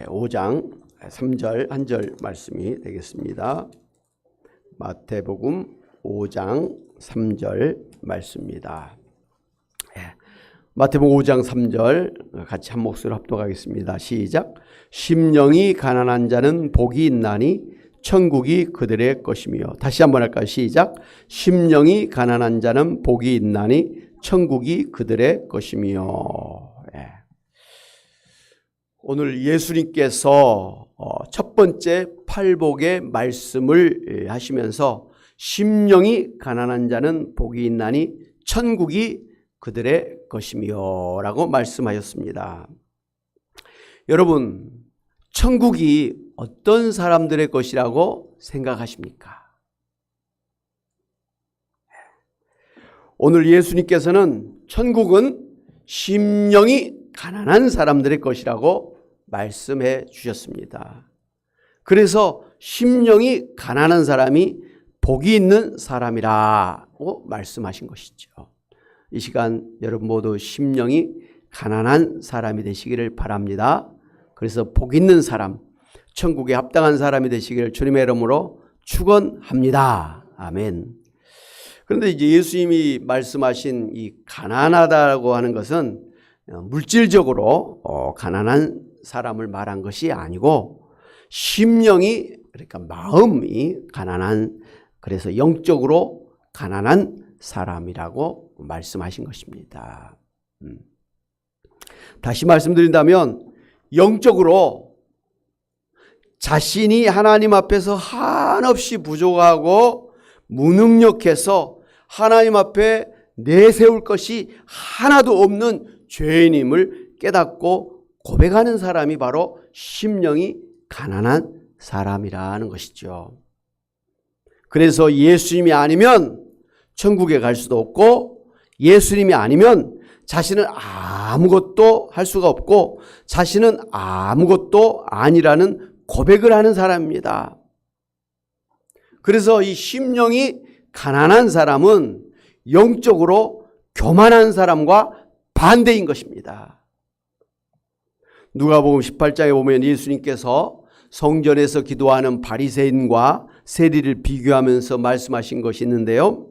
5장 3절 한 절 말씀이 되겠습니다. 마태복음 5장 3절 말씀입니다. 마태복음 5장 3절 같이 한 목소리로 합독하겠습니다. 시작. 심령이 가난한 자는 복이 있나니 천국이 그들의 것이며. 다시 한번 할까요? 시작. 심령이 가난한 자는 복이 있나니 천국이 그들의 것이며. 오늘 예수님께서 첫 번째 팔복의 말씀을 하시면서 심령이 가난한 자는 복이 있나니 천국이 그들의 것이며 라고 말씀하셨습니다. 여러분, 천국이 어떤 사람들의 것이라고 생각하십니까? 오늘 예수님께서는 천국은 심령이 가난한 사람들의 것이라고 말씀해 주셨습니다. 그래서 심령이 가난한 사람이 복이 있는 사람이라고 말씀하신 것이죠. 이 시간 여러분 모두 심령이 가난한 사람이 되시기를 바랍니다. 그래서 복 있는 사람, 천국에 합당한 사람이 되시기를 주님의 이름으로 축원합니다. 아멘. 그런데 이제 예수님이 말씀하신 이 가난하다고 하는 것은 물질적으로 가난한 사람을 말한 것이 아니고 심령이, 그러니까 마음이 가난한, 그래서 영적으로 가난한 사람이라고 말씀하신 것입니다. 다시 말씀드린다면 영적으로 자신이 하나님 앞에서 한없이 부족하고 무능력해서 하나님 앞에 내세울 것이 하나도 없는 죄인임을 깨닫고 고백하는 사람이 바로 심령이 가난한 사람이라는 것이죠. 그래서 예수님이 아니면 천국에 갈 수도 없고, 예수님이 아니면 자신은 아무것도 할 수가 없고, 자신은 아무것도 아니라는 고백을 하는 사람입니다. 그래서 이 심령이 가난한 사람은 영적으로 교만한 사람과 반대인 것입니다. 누가복음 18장에 보면 예수님께서 성전에서 기도하는 바리새인과 세리를 비교하면서 말씀하신 것이 있는데요.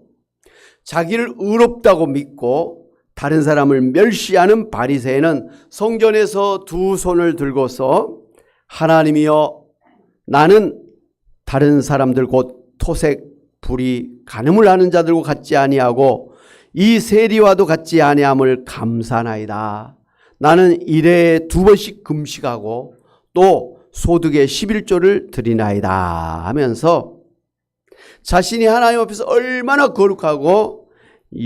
자기를 의롭다고 믿고 다른 사람을 멸시하는 바리새인은 성전에서 두 손을 들고서 하나님이여, 나는 다른 사람들 곧 토색, 불의, 간음을 하는 자들과 같지 아니하고 이 세리와도 같지 아니함을 감사나이다. 나는 일에 2번씩 금식하고 또 소득의 11조를 드리나이다 하면서 자신이 하나님 앞에서 얼마나 거룩하고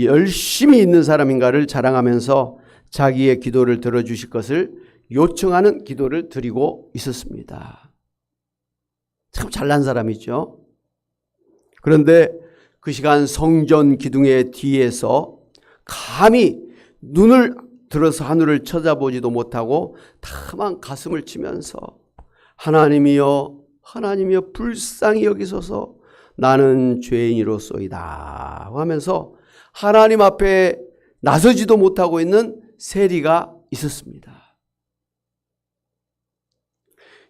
열심히 있는 사람인가를 자랑하면서 자기의 기도를 들어주실 것을 요청하는 기도를 드리고 있었습니다. 참 잘난 사람이죠. 그런데 그 시간 성전 기둥의 뒤에서 감히 눈을 들어서 하늘을 쳐다보지도 못하고 다만 가슴을 치면서 하나님이여, 하나님이여 불쌍히 여기소서, 나는 죄인이로소이다 하면서 하나님 앞에 나서지도 못하고 있는 세리가 있었습니다.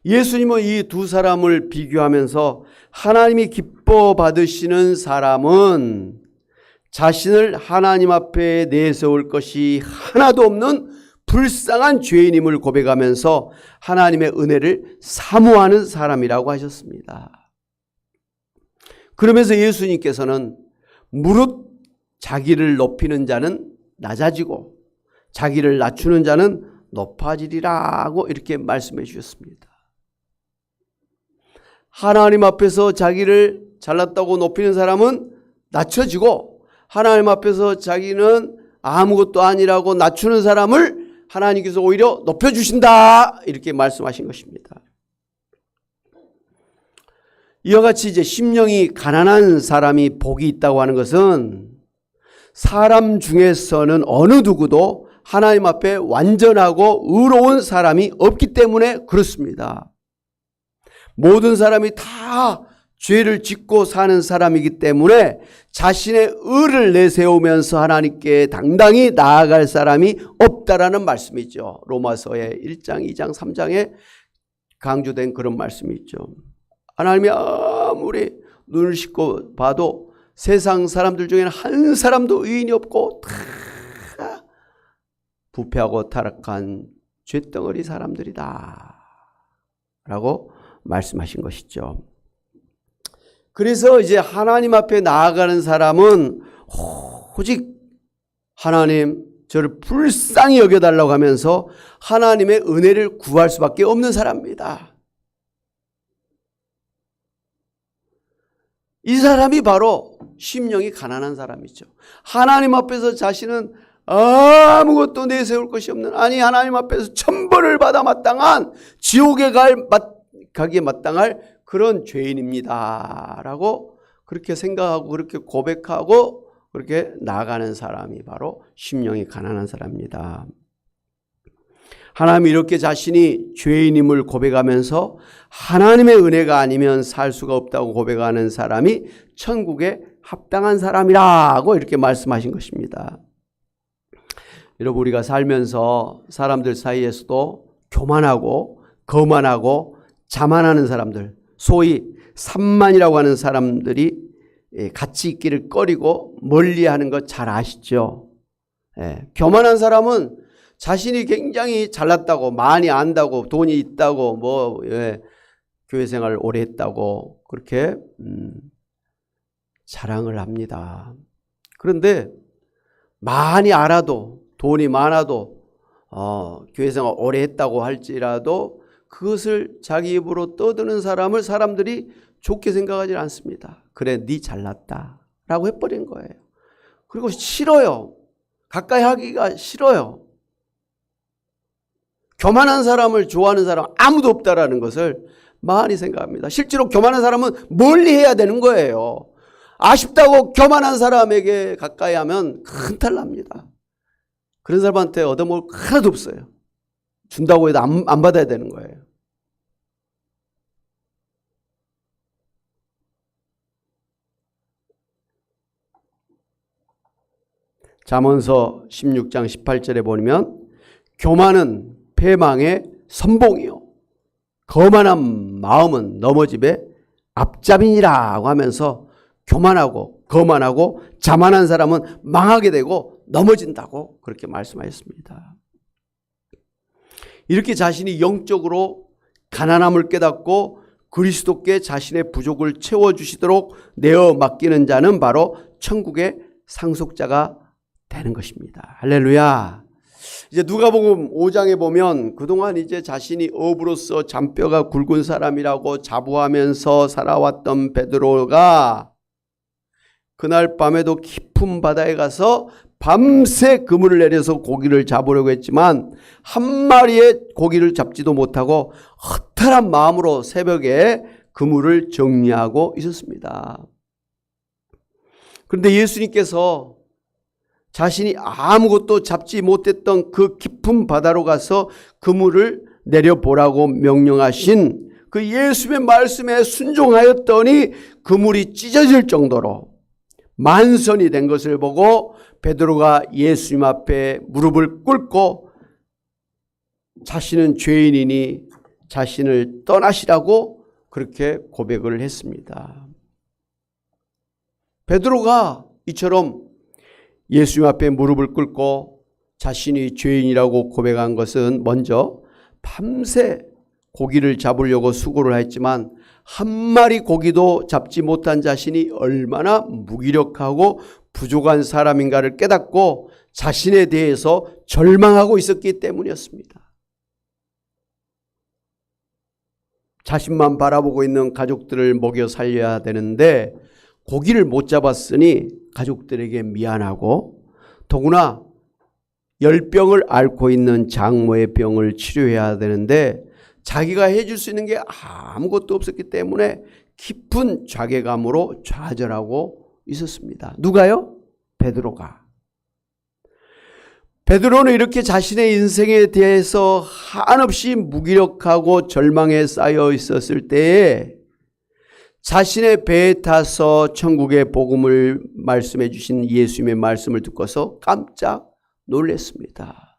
예수님은 이 두 사람을 비교하면서 하나님이 기뻐 받으시는 사람은 자신을 하나님 앞에 내세울 것이 하나도 없는 불쌍한 죄인임을 고백하면서 하나님의 은혜를 사모하는 사람이라고 하셨습니다. 그러면서 예수님께서는 무릇 자기를 높이는 자는 낮아지고 자기를 낮추는 자는 높아지리라고 이렇게 말씀해 주셨습니다. 하나님 앞에서 자기를 잘났다고 높이는 사람은 낮춰지고, 하나님 앞에서 자기는 아무것도 아니라고 낮추는 사람을 하나님께서 오히려 높여주신다 이렇게 말씀하신 것입니다. 이와 같이 이제 심령이 가난한 사람이 복이 있다고 하는 것은 사람 중에서는 어느 누구도 하나님 앞에 완전하고 의로운 사람이 없기 때문에 그렇습니다. 모든 사람이 다 죄를 짓고 사는 사람이기 때문에 자신의 의를 내세우면서 하나님께 당당히 나아갈 사람이 없다라는 말씀이죠. 로마서의 1장, 2장, 3장에 강조된 그런 말씀이 있죠. 하나님이 아무리 눈을 씻고 봐도 세상 사람들 중에는 한 사람도 의인이 없고 다 부패하고 타락한 쇳덩어리 사람들이다 라고 말씀하신 것이죠. 그래서 이제 하나님 앞에 나아가는 사람은 오직 하나님 저를 불쌍히 여겨달라고 하면서 하나님의 은혜를 구할 수밖에 없는 사람입니다. 이 사람이 바로 심령이 가난한 사람이죠. 하나님 앞에서 자신은 아무것도 내세울 것이 없는, 아니 하나님 앞에서 천벌을 받아 마땅한 지옥에 가기에 마땅할 그런 죄인입니다 라고 그렇게 생각하고 그렇게 고백하고 그렇게 나아가는 사람이 바로 심령이 가난한 사람입니다. 하나님이 이렇게 자신이 죄인임을 고백하면서 하나님의 은혜가 아니면 살 수가 없다고 고백하는 사람이 천국에 합당한 사람이라고 이렇게 말씀하신 것입니다. 여러분, 우리가 살면서 사람들 사이에서도 교만하고 거만하고 자만하는 사람들, 소위 산만이라고 하는 사람들이 같이 있기를 꺼리고 멀리하는 것 잘 아시죠? 교만한 사람은 자신이 굉장히 잘났다고, 많이 안다고, 돈이 있다고, 교회 생활을 오래 했다고 그렇게 자랑을 합니다. 그런데 많이 알아도, 돈이 많아도, 교회 생활 오래 했다고 할지라도 그것을 자기 입으로 떠드는 사람을 사람들이 좋게 생각하지 않습니다. 그래, 네 잘났다 라고 해버린 거예요. 그리고 싫어요. 가까이 하기가 싫어요. 교만한 사람을 좋아하는 사람 아무도 없다라는 것을 많이 생각합니다. 실제로 교만한 사람은 멀리 해야 되는 거예요. 아쉽다고 교만한 사람에게 가까이 하면 큰 탈 납니다. 그런 사람한테 얻어먹을 거 하나도 없어요. 준다고 해도 안 받아야 되는 거예요. 잠언서 16장 18절에 보면 교만은 패망의 선봉이요 거만한 마음은 넘어짐의 앞잡이니라고 하면서 교만하고 거만하고 자만한 사람은 망하게 되고 넘어진다고 그렇게 말씀하셨습니다. 이렇게 자신이 영적으로 가난함을 깨닫고 그리스도께 자신의 부족을 채워주시도록 내어 맡기는 자는 바로 천국의 상속자가 되는 것입니다. 할렐루야. 이제 누가복음 5장에 보면 그동안 이제 자신이 업으로서 잔뼈가 굵은 사람이라고 자부하면서 살아왔던 베드로가 그날 밤에도 깊은 바다에 가서 밤새 그물을 내려서 고기를 잡으려고 했지만 한 마리의 고기를 잡지도 못하고 허탈한 마음으로 새벽에 그물을 정리하고 있었습니다. 그런데 예수님께서 자신이 아무것도 잡지 못했던 그 깊은 바다로 가서 그물을 내려보라고 명령하신 그 예수의 말씀에 순종하였더니 그물이 찢어질 정도로 만선이 된 것을 보고 베드로가 예수님 앞에 무릎을 꿇고 자신은 죄인이니 자신을 떠나시라고 그렇게 고백을 했습니다. 베드로가 이처럼 예수님 앞에 무릎을 꿇고 자신이 죄인이라고 고백한 것은 먼저 밤새 고기를 잡으려고 수고를 했지만 한 마리 고기도 잡지 못한 자신이 얼마나 무기력하고 부족한 사람인가를 깨닫고 자신에 대해서 절망하고 있었기 때문이었습니다. 자신만 바라보고 있는 가족들을 먹여 살려야 되는데 고기를 못 잡았으니 가족들에게 미안하고 더구나 열병을 앓고 있는 장모의 병을 치료해야 되는데 자기가 해줄 수 있는 게 아무것도 없었기 때문에 깊은 자괴감으로 좌절하고 있었습니다. 누가요? 베드로가. 베드로는 이렇게 자신의 인생에 대해서 한없이 무기력하고 절망에 쌓여 있었을 때에 자신의 배에 타서 천국의 복음을 말씀해 주신 예수님의 말씀을 듣고서 깜짝 놀랐습니다.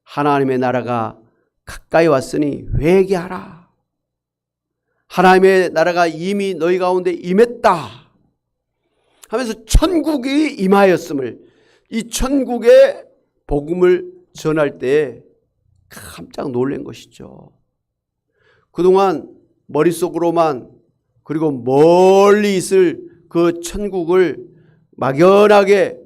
하나님의 나라가 가까이 왔으니 회개하라. 하나님의 나라가 이미 너희 가운데 임했다 하면서 천국이 임하였음을, 이 천국의 복음을 전할 때 깜짝 놀란 것이죠. 그동안 머릿속으로만, 그리고 멀리 있을 그 천국을 막연하게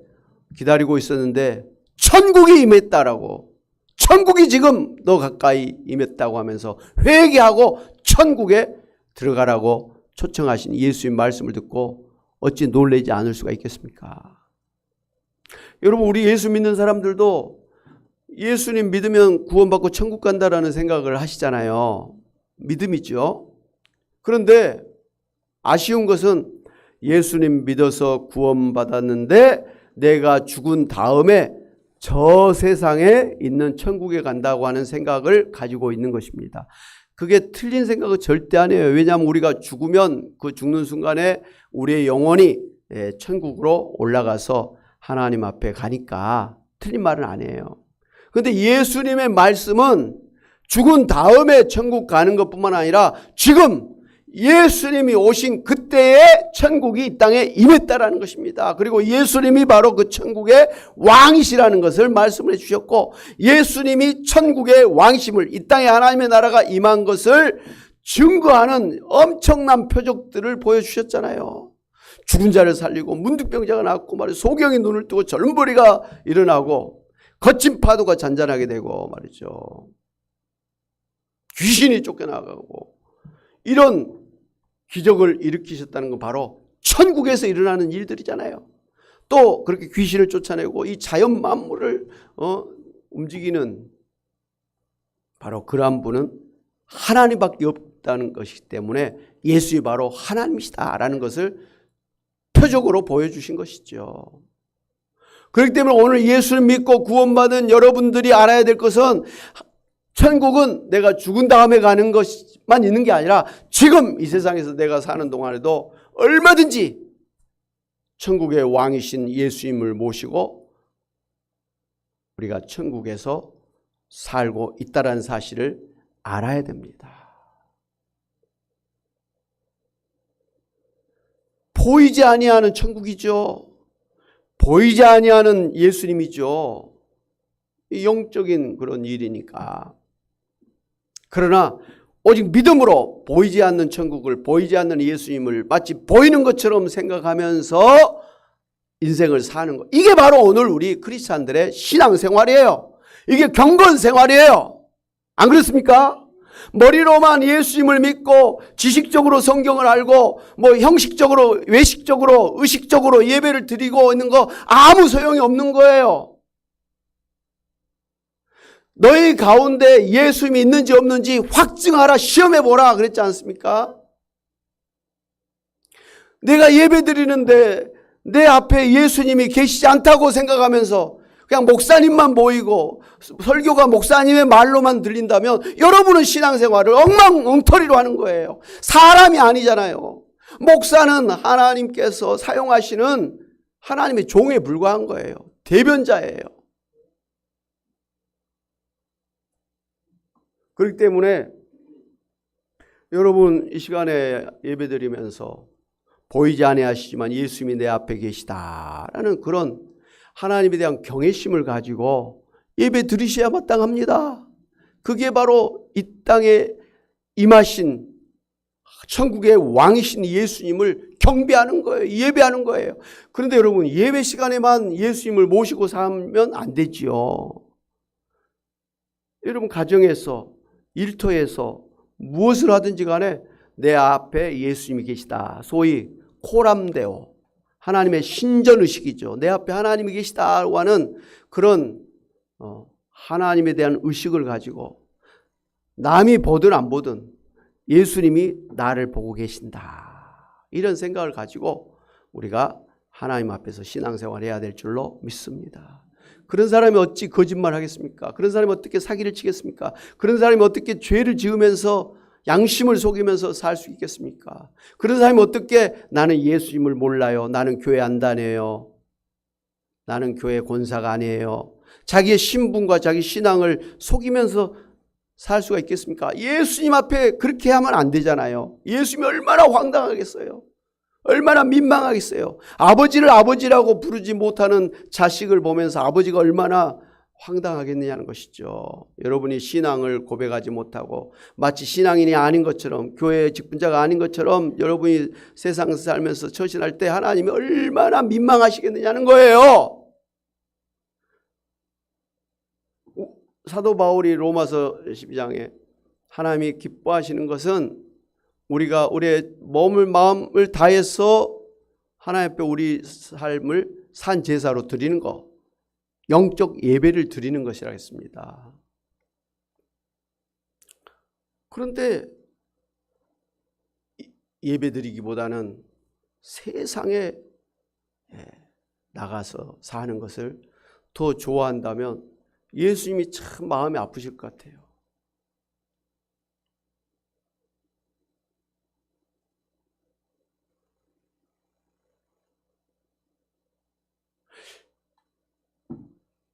기다리고 있었는데 천국이 임했다라고, 천국이 지금 너 가까이 임했다고 하면서 회개하고 천국에 들어가라고 초청하신 예수님 말씀을 듣고 어찌 놀라지 않을 수가 있겠습니까? 여러분, 우리 예수 믿는 사람들도 예수님 믿으면 구원받고 천국 간다라는 생각을 하시잖아요. 믿음이죠. 그런데 아쉬운 것은 예수님 믿어서 구원받았는데 내가 죽은 다음에 저 세상에 있는 천국에 간다고 하는 생각을 가지고 있는 것입니다. 그게 틀린 생각은 절대 아니에요. 왜냐하면 우리가 죽으면 그 죽는 순간에 우리의 영혼이 천국으로 올라가서 하나님 앞에 가니까 틀린 말은 아니에요. 그런데 예수님의 말씀은 죽은 다음에 천국 가는 것뿐만 아니라 지금 예수님이 오신 그때에 천국이 이 땅에 임했다라는 것입니다. 그리고 예수님이 바로 그 천국의 왕이시라는 것을 말씀을 해주셨고, 예수님이 천국의 왕이심을, 이 땅에 하나님의 나라가 임한 것을 증거하는 엄청난 표적들을 보여주셨잖아요. 죽은 자를 살리고 문득병자가 낫고 말이죠. 소경이 눈을 뜨고 절름벌이가 일어나고 거친 파도가 잔잔하게 되고 말이죠. 귀신이 쫓겨나가고 이런 기적을 일으키셨다는 건 바로 천국에서 일어나는 일들이잖아요. 또 그렇게 귀신을 쫓아내고 이 자연 만물을 움직이는 바로 그러한 분은 하나님밖에 없다는 것이기 때문에 예수이 바로 하나님이시다라는 것을 표적으로 보여주신 것이죠. 그렇기 때문에 오늘 예수를 믿고 구원받은 여러분들이 알아야 될 것은 천국은 내가 죽은 다음에 가는 것만 있는 게 아니라 지금 이 세상에서 내가 사는 동안에도 얼마든지 천국의 왕이신 예수님을 모시고 우리가 천국에서 살고 있다는 사실을 알아야 됩니다. 보이지 아니하는 천국이죠. 보이지 아니하는 예수님이죠. 영적인 그런 일이니까. 그러나 오직 믿음으로 보이지 않는 천국을, 보이지 않는 예수님을 마치 보이는 것처럼 생각하면서 인생을 사는 것, 이게 바로 오늘 우리 크리스찬들의 신앙생활이에요. 이게 경건생활이에요. 안 그렇습니까? 머리로만 예수님을 믿고 지식적으로 성경을 알고 형식적으로, 외식적으로, 의식적으로 예배를 드리고 있는 거 아무 소용이 없는 거예요. 너희 가운데 예수님이 있는지 없는지 확증하라, 시험해보라 그랬지 않습니까? 내가 예배 드리는데 내 앞에 예수님이 계시지 않다고 생각하면서 그냥 목사님만 보이고 설교가 목사님의 말로만 들린다면 여러분은 신앙생활을 엉망엉터리로 하는 거예요. 사람이 아니잖아요. 목사는 하나님께서 사용하시는 하나님의 종에 불과한 거예요. 대변자예요. 그렇기 때문에 여러분 이 시간에 예배드리면서 보이지 아니하시지만 예수님이 내 앞에 계시다라는 그런 하나님에 대한 경외심을 가지고 예배 드리셔야 마땅합니다. 그게 바로 이 땅에 임하신 천국의 왕이신 예수님을 경배하는 거예요. 예배하는 거예요. 그런데 여러분 예배 시간에만 예수님을 모시고 살면 안 되지요. 여러분 가정에서, 일터에서 무엇을 하든지 간에 내 앞에 예수님이 계시다. 소위 코람데오, 하나님의 신전의식이죠. 내 앞에 하나님이 계시다고 하는 그런 하나님에 대한 의식을 가지고 남이 보든 안 보든 예수님이 나를 보고 계신다. 이런 생각을 가지고 우리가 하나님 앞에서 신앙생활을 해야 될 줄로 믿습니다. 그런 사람이 어찌 거짓말 하겠습니까? 그런 사람이 어떻게 사기를 치겠습니까? 그런 사람이 어떻게 죄를 지으면서 양심을 속이면서 살 수 있겠습니까? 그런 사람이 어떻게 나는 예수님을 몰라요. 나는 교회 안 다녀요. 나는 교회 권사가 아니에요. 자기의 신분과 자기 신앙을 속이면서 살 수가 있겠습니까? 예수님 앞에 그렇게 하면 안 되잖아요. 예수님이 얼마나 황당하겠어요. 얼마나 민망하겠어요. 아버지를 아버지라고 부르지 못하는 자식을 보면서 아버지가 얼마나 황당하겠느냐는 것이죠. 여러분이 신앙을 고백하지 못하고 마치 신앙인이 아닌 것처럼, 교회의 직분자가 아닌 것처럼 여러분이 세상에서 살면서 처신할 때 하나님이 얼마나 민망하시겠느냐는 거예요. 사도 바울이 로마서 12장에 하나님이 기뻐하시는 것은 우리가 우리의 몸을 마음을 다해서 하나님 앞에 우리 삶을 산 제사로 드리는 것, 영적 예배를 드리는 것이라 했습니다. 그런데 예배 드리기보다는 세상에 나가서 사는 것을 더 좋아한다면 예수님이 참 마음이 아프실 것 같아요.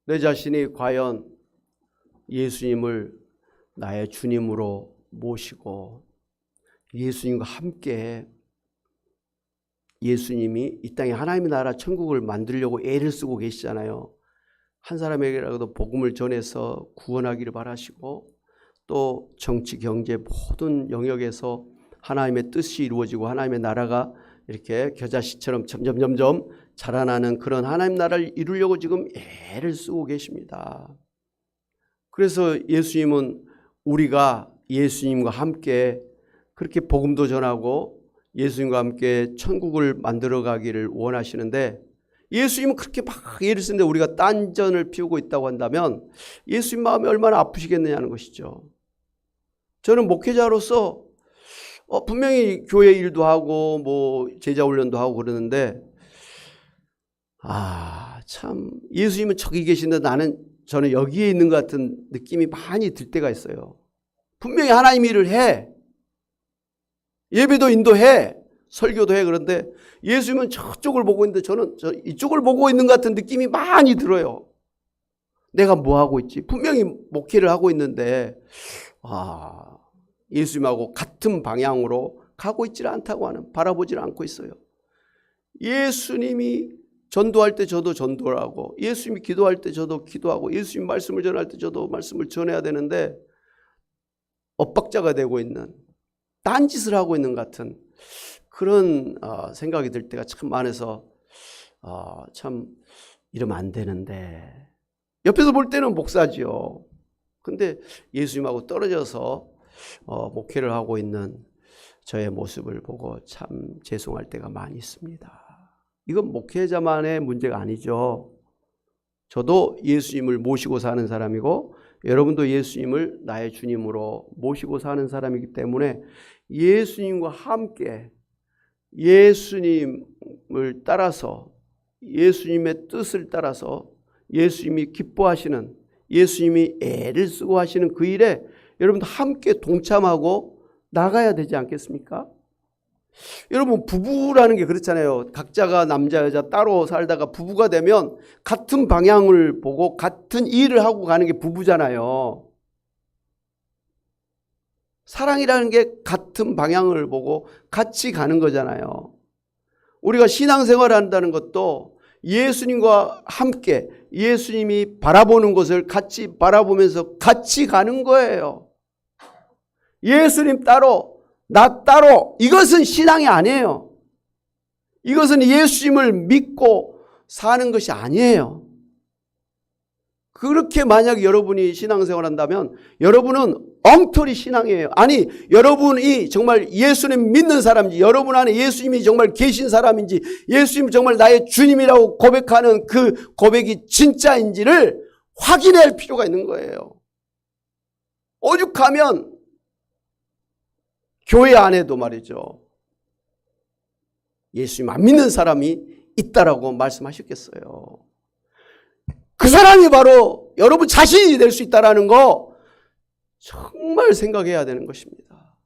내 자신이 과연 예수님을 나의 주님으로 모시고 예수님과 함께 예수님이 이 땅에 하나님의 나라 천국을 만들려고 애를 쓰고 계시잖아요. 한 사람에게라도 복음을 전해서 구원하기를 바라시고 또 정치, 경제 모든 영역에서 하나님의 뜻이 이루어지고 하나님의 나라가 이렇게 겨자씨처럼 점점 자라나는 그런 하나님 나라를 이루려고 지금 애를 쓰고 계십니다. 그래서 예수님은 우리가 예수님과 함께 그렇게 복음도 전하고 예수님과 함께 천국을 만들어 가기를 원하시는데 예수님은 그렇게 막 애를 쓰는데 우리가 딴전을 피우고 있다고 한다면 예수님 마음이 얼마나 아프시겠느냐는 것이죠. 저는 목회자로서 분명히 교회 일도 하고 뭐 제자 훈련도 하고 그러는데 참 예수님은 저기 계신데 저는 여기에 있는 것 같은 느낌이 많이 들 때가 있어요. 분명히 하나님 일을 해. 예배도 인도해. 설교도 해. 그런데 예수님은 저쪽을 보고 있는데 저는 이쪽을 보고 있는 것 같은 느낌이 많이 들어요. 내가 뭐 하고 있지? 분명히 목회를 하고 있는데 예수님하고 같은 방향으로 가고 있지 않다고 하는, 바라보지 않고 있어요. 예수님이 전도할 때 저도 전도를 하고 예수님이 기도할 때 저도 기도하고 예수님 말씀을 전할 때 저도 말씀을 전해야 되는데 엇박자가 되고 있는, 딴짓을 하고 있는 것 같은 그런 생각이 들 때가 참 많아서 참 이러면 안 되는데, 옆에서 볼 때는 목사지요. 근데 예수님하고 떨어져서 목회를 하고 있는 저의 모습을 보고 참 죄송할 때가 많이 있습니다. 이건 목회자만의 문제가 아니죠. 저도 예수님을 모시고 사는 사람이고 여러분도 예수님을 나의 주님으로 모시고 사는 사람이기 때문에 예수님과 함께 예수님을 따라서 예수님의 뜻을 따라서 예수님이 기뻐하시는, 예수님이 애를 쓰고 하시는 그 일에 여러분도 함께 동참하고 나가야 되지 않겠습니까? 여러분 부부라는 게 그렇잖아요. 각자가 남자 여자 따로 살다가 부부가 되면 같은 방향을 보고 같은 일을 하고 가는 게 부부잖아요. 사랑이라는 게 같은 방향을 보고 같이 가는 거잖아요. 우리가 신앙생활을 한다는 것도 예수님과 함께 예수님이 바라보는 것을 같이 바라보면서 같이 가는 거예요. 예수님 따로 나 따로, 이것은 신앙이 아니에요. 이것은 예수님을 믿고 사는 것이 아니에요. 그렇게 만약 여러분이 신앙생활 한다면 여러분은 엉터리 신앙이에요. 아니, 여러분이 정말 예수님 믿는 사람인지, 여러분 안에 예수님이 정말 계신 사람인지, 예수님 정말 나의 주님이라고 고백하는 그 고백이 진짜인지를 확인할 필요가 있는 거예요. 오죽하면 교회 안에도 말이죠, 예수님 안 믿는 사람이 있다라고 말씀하셨겠어요. 그 사람이 바로 여러분 자신이 될 수 있다는 거 정말 생각해야 되는 것입니다.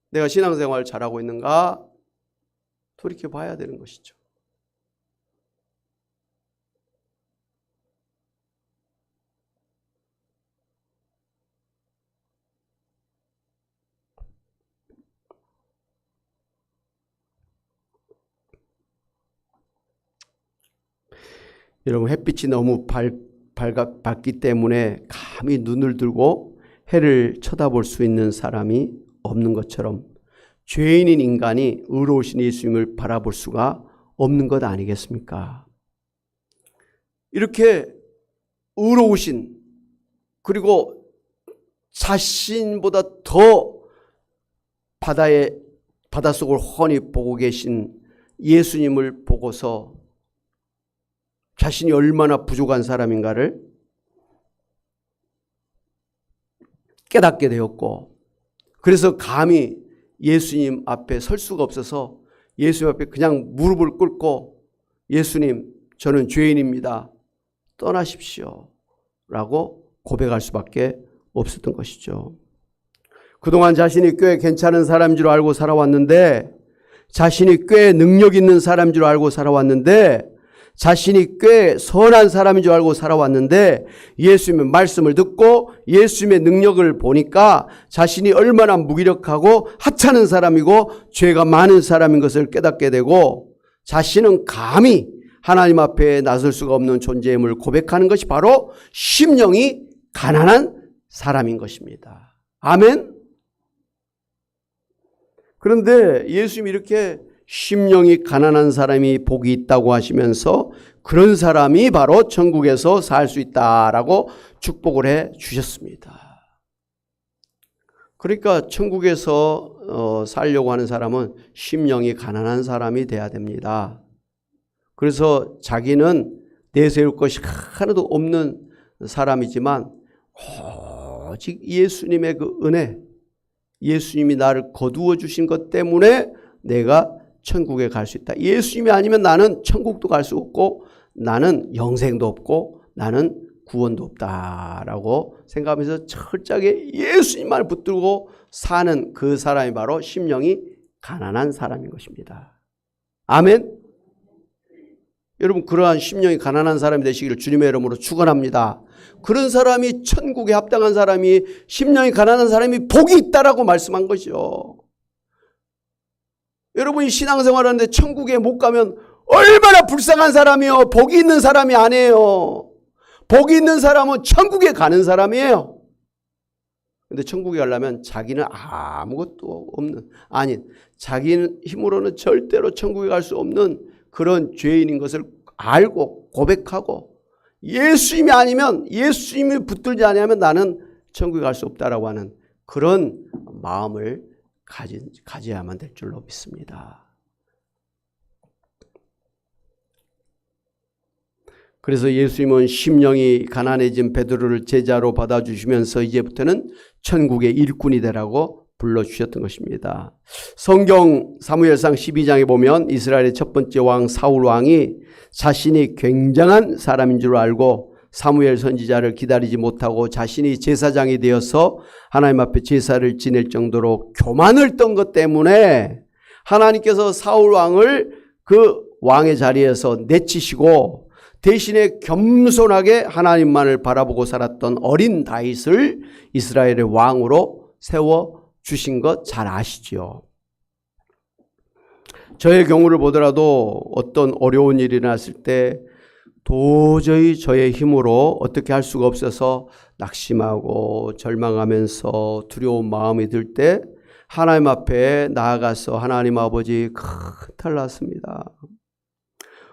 내가 신앙생활 잘하고 있는가 돌이켜봐야 되는 것이죠. 여러분, 햇빛이 너무 밝기 때문에 감히 눈을 들고 해를 쳐다볼 수 있는 사람이 없는 것처럼 죄인인 인간이 의로우신 예수님을 바라볼 수가 없는 것 아니겠습니까? 이렇게 의로우신, 그리고 자신보다 더 바닷속을 훤히 보고 계신 예수님을 보고서 자신이 얼마나 부족한 사람인가를 깨닫게 되었고, 그래서 감히 예수님 앞에 설 수가 없어서 예수님 앞에 그냥 무릎을 꿇고 예수님, 저는 죄인입니다. 떠나십시오. 라고 고백할 수밖에 없었던 것이죠. 그동안 자신이 꽤 괜찮은 사람인 줄 알고 살아왔는데, 자신이 꽤 능력 있는 사람인 줄 알고 살아왔는데, 자신이 꽤 선한 사람인 줄 알고 살아왔는데, 예수님의 말씀을 듣고 예수님의 능력을 보니까 자신이 얼마나 무기력하고 하찮은 사람이고 죄가 많은 사람인 것을 깨닫게 되고, 자신은 감히 하나님 앞에 나설 수가 없는 존재임을 고백하는 것이 바로 심령이 가난한 사람인 것입니다. 아멘. 그런데 예수님이 이렇게 심령이 가난한 사람이 복이 있다고 하시면서 그런 사람이 바로 천국에서 살 수 있다라고 축복을 해 주셨습니다. 그러니까 천국에서 살려고 하는 사람은 심령이 가난한 사람이 돼야 됩니다. 그래서 자기는 내세울 것이 하나도 없는 사람이지만 오직 예수님의 그 은혜, 예수님이 나를 거두어 주신 것 때문에 내가 천국에 갈 수 있다. 예수님이 아니면 나는 천국도 갈 수 없고 나는 영생도 없고 나는 구원도 없다라고 생각하면서 철저하게 예수님만 붙들고 사는 그 사람이 바로 심령이 가난한 사람인 것입니다. 아멘. 여러분, 그러한 심령이 가난한 사람이 되시기를 주님의 이름으로 축원합니다. 그런 사람이 천국에 합당한 사람이, 심령이 가난한 사람이 복이 있다라고 말씀한 거죠. 여러분이 신앙생활 하는데 천국에 못 가면 얼마나 불쌍한 사람이요. 복이 있는 사람이 아니에요. 복이 있는 사람은 천국에 가는 사람이에요. 근데 천국에 가려면 자기는 아무것도 없는, 아니, 자기는 힘으로는 절대로 천국에 갈 수 없는 그런 죄인인 것을 알고 고백하고, 예수님이 아니면, 예수님이 붙들지 아니하면 나는 천국에 갈 수 없다라고 하는 그런 마음을 가져야만 될 줄로 믿습니다. 그래서 예수님은 심령이 가난해진 베드로를 제자로 받아주시면서 이제부터는 천국의 일꾼이 되라고 불러주셨던 것입니다. 성경 사무엘상 12장에 보면 이스라엘의 첫 번째 왕 사울 왕이 자신이 굉장한 사람인 줄 알고 사무엘 선지자를 기다리지 못하고 자신이 제사장이 되어서 하나님 앞에 제사를 지낼 정도로 교만을 떤 것 때문에 하나님께서 사울 왕을 그 왕의 자리에서 내치시고 대신에 겸손하게 하나님만을 바라보고 살았던 어린 다윗을 이스라엘의 왕으로 세워 주신 것 잘 아시죠? 저의 경우를 보더라도 어떤 어려운 일이 났을 때 도저히 저의 힘으로 어떻게 할 수가 없어서 낙심하고 절망하면서 두려운 마음이 들 때 하나님 앞에 나아가서 하나님 아버지 큰탈 났습니다.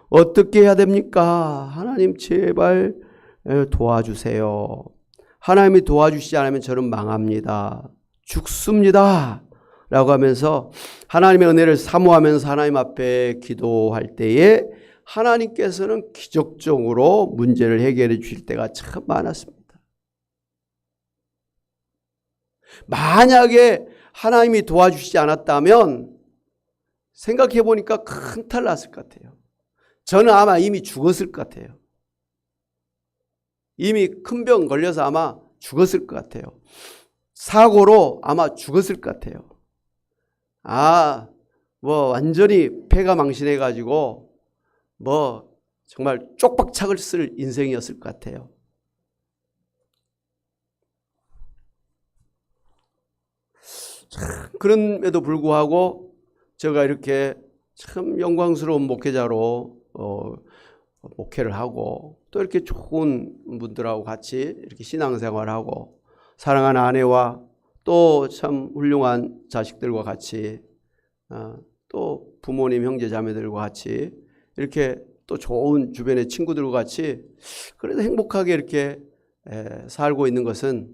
어떻게 해야 됩니까? 하나님 제발 도와주세요. 하나님이 도와주시지 않으면 저는 망합니다. 죽습니다. 라고 하면서 하나님의 은혜를 사모하면서 하나님 앞에 기도할 때에 하나님께서는 기적적으로 문제를 해결해 주실 때가 참 많았습니다. 만약에 하나님이 도와주시지 않았다면 생각해 보니까 큰탈 났을 것 같아요. 저는 아마 이미 죽었을 것 같아요. 이미 큰 병 걸려서 아마 죽었을 것 같아요. 사고로 아마 죽었을 것 같아요. 완전히 폐가 망신해가지고 정말 쪽박차를 쓸 인생이었을 것 같아요. 그럼에도 불구하고 제가 이렇게 참 영광스러운 목회자로 목회를 하고 또 이렇게 좋은 분들하고 같이 이렇게 신앙생활하고 사랑하는 아내와 또 참 훌륭한 자식들과 같이 또 부모님 형제 자매들과 같이 이렇게 또 좋은 주변의 친구들과 같이 그래도 행복하게 이렇게 살고 있는 것은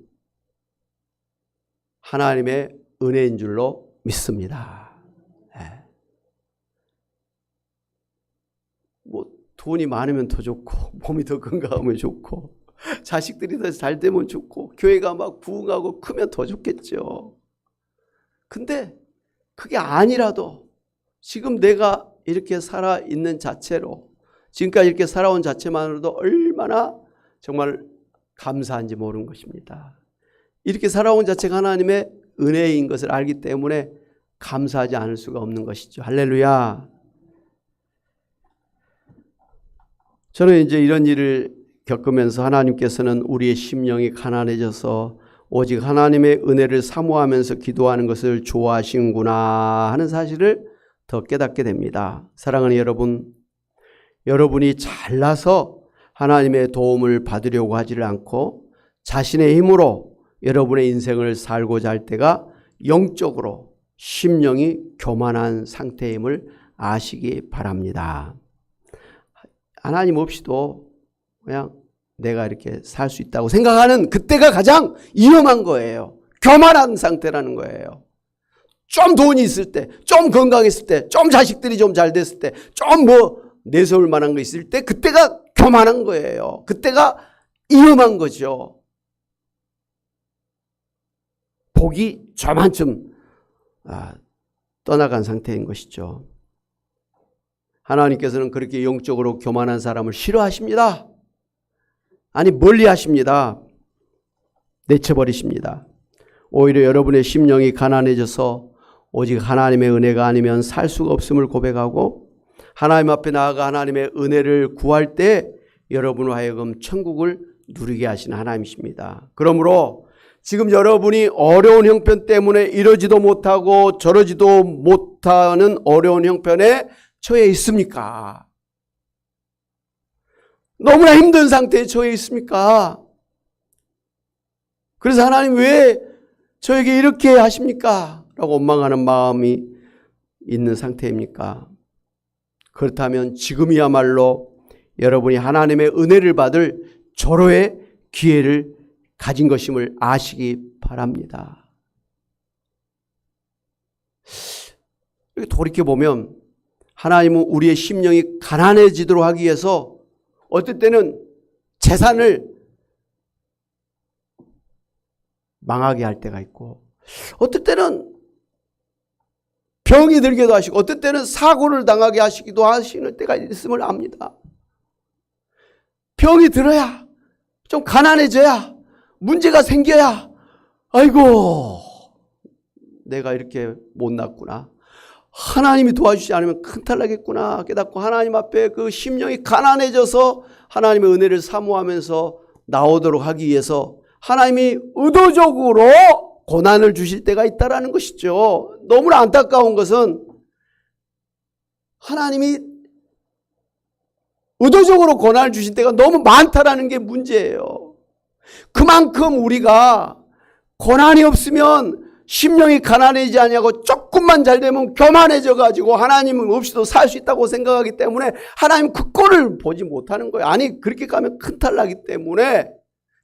하나님의 은혜인 줄로 믿습니다. 뭐 돈이 많으면 더 좋고 몸이 더 건강하면 좋고 자식들이 더 잘 되면 좋고 교회가 막 부흥하고 크면 더 좋겠죠. 근데 그게 아니라도 지금 내가 이렇게 살아있는 자체로 지금까지 이렇게 살아온 자체만으로도 얼마나 정말 감사한지 모르는 것입니다. 이렇게 살아온 자체가 하나님의 은혜인 것을 알기 때문에 감사하지 않을 수가 없는 것이죠. 할렐루야. 저는 이제 이런 일을 겪으면서 하나님께서는 우리의 심령이 가난해져서 오직 하나님의 은혜를 사모하면서 기도하는 것을 좋아하시는구나 하는 사실을 더 깨닫게 됩니다. 사랑하는 여러분, 여러분이 잘나서 하나님의 도움을 받으려고 하지를 않고 자신의 힘으로 여러분의 인생을 살고자 할 때가 영적으로 심령이 교만한 상태임을 아시기 바랍니다. 하나님 없이도 그냥 내가 이렇게 살 수 있다고 생각하는 그때가 가장 위험한 거예요. 교만한 상태라는 거예요. 좀 돈이 있을 때, 좀 건강했을 때, 좀 자식들이 좀 잘 됐을 때, 좀 뭐 내세울 만한 거 있을 때 그때가 교만한 거예요. 그때가 위험한 거죠. 복이 저만큼 떠나간 상태인 것이죠. 하나님께서는 그렇게 영적으로 교만한 사람을 싫어하십니다. 아니 멀리 하십니다. 내쳐버리십니다. 오히려 여러분의 심령이 가난해져서 오직 하나님의 은혜가 아니면 살 수가 없음을 고백하고 하나님 앞에 나아가 하나님의 은혜를 구할 때 여러분으로 하여금 천국을 누리게 하시는 하나님이십니다. 그러므로 지금 여러분이 어려운 형편 때문에 이러지도 못하고 저러지도 못하는 어려운 형편에 처해 있습니까? 너무나 힘든 상태에 처해 있습니까? 그래서 하나님 왜 저에게 이렇게 하십니까? 라고 원망하는 마음이 있는 상태입니까? 그렇다면 지금이야말로 여러분이 하나님의 은혜를 받을 절호의 기회를 가진 것임을 아시기 바랍니다. 이렇게 돌이켜보면 하나님은 우리의 심령이 가난해지도록 하기 위해서 어떨 때는 재산을 망하게 할 때가 있고 어떨 때는 병이 들게도 하시고 어떨 때는 사고를 당하게 하시기도 하시는 때가 있음을 압니다. 병이 들어야 좀 가난해져야 문제가 생겨야 아이고 내가 이렇게 못났구나. 하나님이 도와주지 않으면 큰탈나겠구나 깨닫고 하나님 앞에 그 심령이 가난해져서 하나님의 은혜를 사모하면서 나오도록 하기 위해서 하나님이 의도적으로 고난을 주실 때가 있다는 것이죠. 너무나 안타까운 것은 하나님이 의도적으로 고난을 주실 때가 너무 많다라는 게 문제예요. 그만큼 우리가 고난이 없으면 심령이 가난해지지 않냐고 조금만 잘 되면 교만해져 가지고 하나님 없이도 살 수 있다고 생각하기 때문에 하나님 그 꼴을 보지 못하는 거예요. 아니 그렇게 가면 큰탈나기 때문에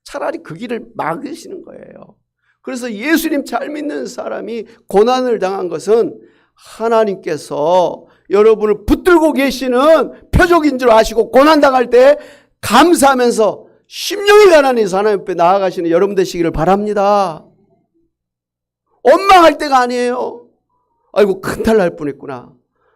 차라리 그 길을 막으시는 거예요. 그래서 예수님 잘 믿는 사람이 고난을 당한 것은 하나님께서 여러분을 붙들고 계시는 표적인 줄 아시고 고난당할 때 감사하면서 심령이 가난해서 하나님 앞에 나아가시는 여러분 되시기를 바랍니다. 원망할 때가 아니에요. 아이고 큰탈 날 뻔했구나.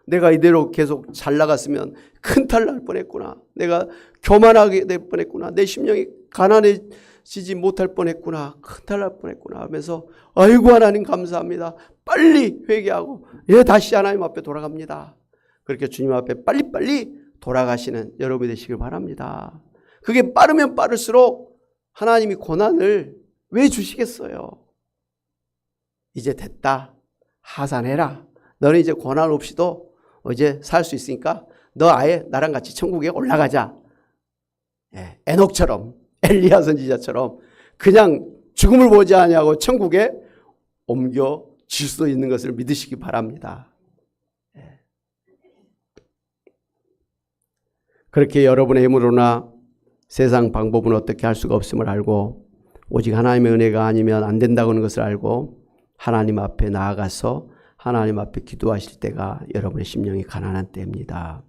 내가 이대로 계속 잘 나갔으면 큰탈 날 뻔했구나. 내가 교만하게 될 뻔했구나. 내 심령이 가난해지지 못할 뻔했구나. 큰탈 날 뻔했구나 하면서 아이고 하나님 감사합니다. 빨리 회개하고 다시 하나님 앞에 돌아갑니다. 그렇게 주님 앞에 빨리빨리 돌아가시는 여러분이 되시길 바랍니다. 그게 빠르면 빠를수록 하나님이 고난을 왜 주시겠어요? 이제 됐다. 하산해라. 너는 이제 고난 없이도 이제 살 수 있으니까 너 아예 나랑 같이 천국에 올라가자. 에녹처럼, 엘리야 선지자처럼 그냥 죽음을 보지 아니하고 천국에 옮겨질 수 있는 것을 믿으시기 바랍니다. 그렇게 여러분의 힘으로나 세상 방법은 어떻게 할 수가 없음을 알고 오직 하나님의 은혜가 아니면 안 된다고 하는 것을 알고 하나님 앞에 나아가서 하나님 앞에 기도하실 때가 여러분의 심령이 가난한 때입니다.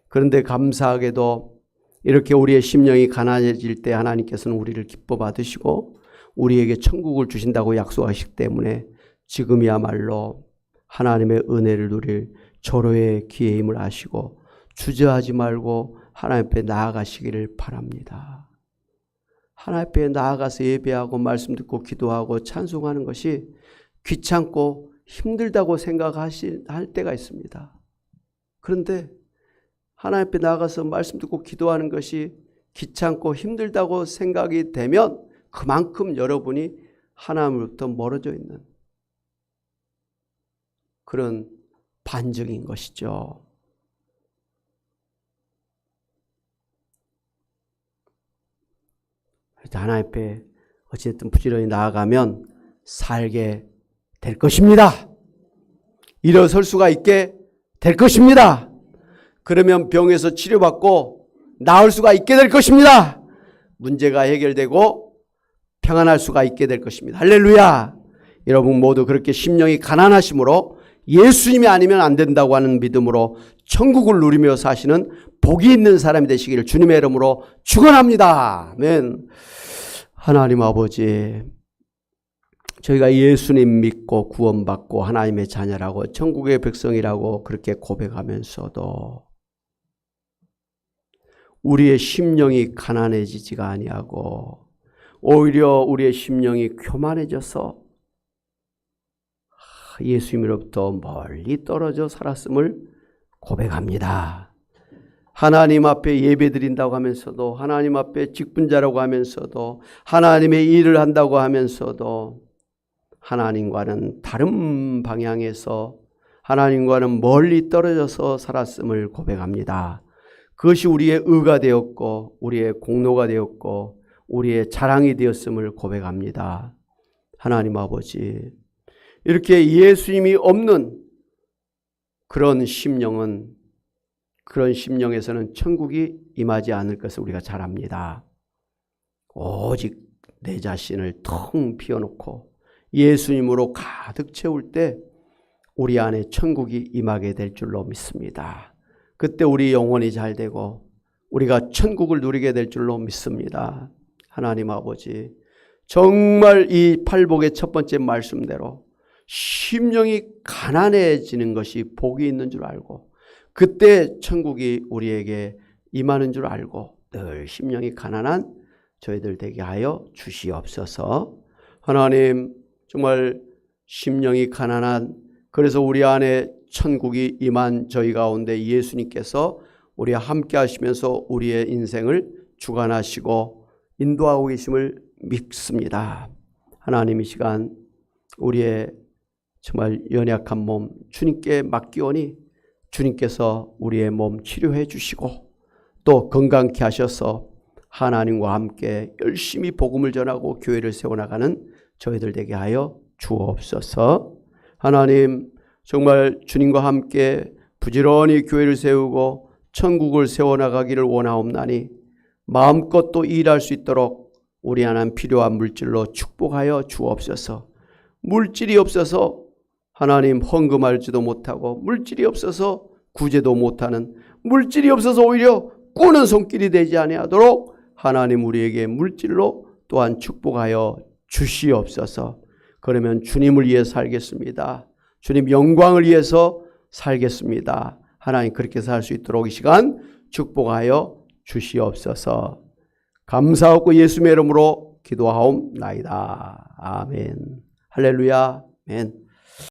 그런데 감사하게도 이렇게 우리의 심령이 가난해질 때 하나님께서는 우리를 기뻐 받으시고 우리에게 천국을 주신다고 약속하시기 때문에 지금이야말로 하나님의 은혜를 누릴 절호의 기회임을 아시고 주저하지 말고 하나님 앞에 나아가시기를 바랍니다. 하나님 앞에 나아가서 예배하고 말씀 듣고 기도하고 찬송하는 것이 귀찮고 힘들다고 생각할 때가 있습니다. 그런데 하나님 앞에 나아가서 말씀 듣고 기도하는 것이 귀찮고 힘들다고 생각이 되면 그만큼 여러분이 하나님으로부터 멀어져 있는 그런 반증인 것이죠. 하나님 앞에 어쨌든 부지런히 나아가면 살게 될 것입니다. 일어설 수가 있게 될 것입니다. 그러면 병에서 치료받고 나을 수가 있게 될 것입니다. 문제가 해결되고 평안할 수가 있게 될 것입니다. 할렐루야. 여러분 모두 그렇게 심령이 가난하심으로 예수님이 아니면 안 된다고 하는 믿음으로 천국을 누리며 사시는 복이 있는 사람이 되시기를 주님의 이름으로 축원합니다. 아멘. 하나님 아버지, 저희가 예수님 믿고 구원받고 하나님의 자녀라고 천국의 백성이라고 그렇게 고백하면서도 우리의 심령이 가난해지지가 아니하고 오히려 우리의 심령이 교만해져서 예수님으로부터 멀리 떨어져 살았음을 고백합니다. 하나님 앞에 예배드린다고 하면서도 하나님 앞에 직분자라고 하면서도 하나님의 일을 한다고 하면서도 하나님과는 다른 방향에서 하나님과는 멀리 떨어져서 살았음을 고백합니다. 그것이 우리의 의가 되었고 우리의 공로가 되었고 우리의 자랑이 되었음을 고백합니다. 하나님 아버지, 이렇게 예수님이 없는 그런 심령은 그런 심령에서는 천국이 임하지 않을 것을 우리가 잘 압니다. 오직 내 자신을 텅 비워놓고 예수님으로 가득 채울 때 우리 안에 천국이 임하게 될 줄로 믿습니다. 그때 우리 영혼이 잘 되고 우리가 천국을 누리게 될 줄로 믿습니다. 하나님 아버지, 정말 이 팔복의 첫 번째 말씀대로 심령이 가난해지는 것이 복이 있는 줄 알고 그때 천국이 우리에게 임하는 줄 알고 늘 심령이 가난한 저희들 되게 하여 주시옵소서. 하나님, 정말 심령이 가난한, 그래서 우리 안에 천국이 임한 저희 가운데 예수님께서 우리와 함께 하시면서 우리의 인생을 주관하시고 인도하고 계심을 믿습니다. 하나님, 이 시간 우리의 정말 연약한 몸 주님께 맡기오니 주님께서 우리의 몸 치료해 주시고 또 건강케 하셔서 하나님과 함께 열심히 복음을 전하고 교회를 세워나가는 저희들 되게 하여 주옵소서. 하나님, 정말 주님과 함께 부지런히 교회를 세우고 천국을 세워나가기를 원하옵나니 마음껏 또 일할 수 있도록 우리 하나님 필요한 물질로 축복하여 주옵소서. 물질이 없어서 하나님 헌금할지도 못하고 물질이 없어서 구제도 못하는, 물질이 없어서 오히려 꾸는 손길이 되지 아니하도록 하나님 우리에게 물질로 또한 축복하여 주시옵소서. 그러면 주님을 위해 살겠습니다. 주님 영광을 위해서 살겠습니다. 하나님 그렇게 살 수 있도록 이 시간 축복하여 주시옵소서. 감사하고 예수님의 이름으로 기도하옵나이다. 아멘. 할렐루야. 아멘.